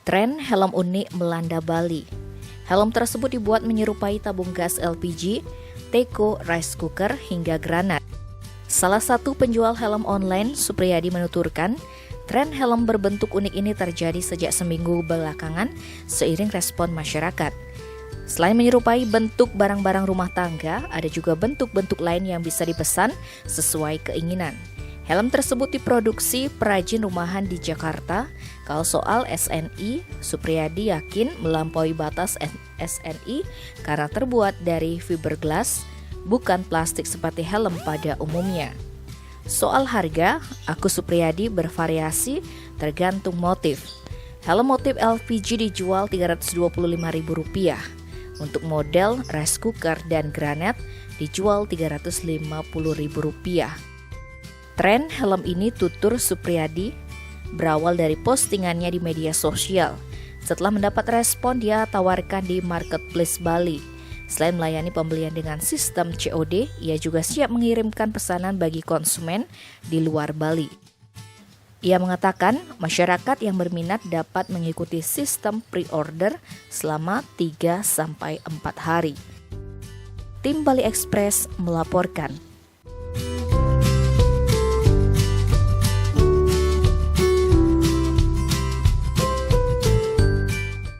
Tren helm unik melanda Bali. Helm tersebut dibuat menyerupai tabung gas LPG, teko, rice cooker, hingga granat. Salah satu penjual helm online, Supriyadi, menuturkan, tren helm berbentuk unik ini terjadi sejak seminggu belakangan seiring respon masyarakat. Selain menyerupai bentuk barang-barang rumah tangga, ada juga bentuk-bentuk lain yang bisa dipesan sesuai keinginan. Helm tersebut diproduksi perajin rumahan di Jakarta. Kalau soal SNI, Supriyadi yakin melampaui batas SNI karena terbuat dari fiberglass, bukan plastik seperti helm pada umumnya. Soal harga, aku Supriyadi bervariasi tergantung motif. Helm motif LPG dijual Rp325.000. Untuk model rice cooker dan granat dijual Rp350.000. Tren helm ini, tutur Supriyadi, berawal dari postingannya di media sosial. Setelah mendapat respon, dia tawarkan di marketplace Bali. Selain melayani pembelian dengan sistem COD, ia juga siap mengirimkan pesanan bagi konsumen di luar Bali. Ia mengatakan masyarakat yang berminat dapat mengikuti sistem pre-order selama 3-4 hari. Tim Bali Express melaporkan.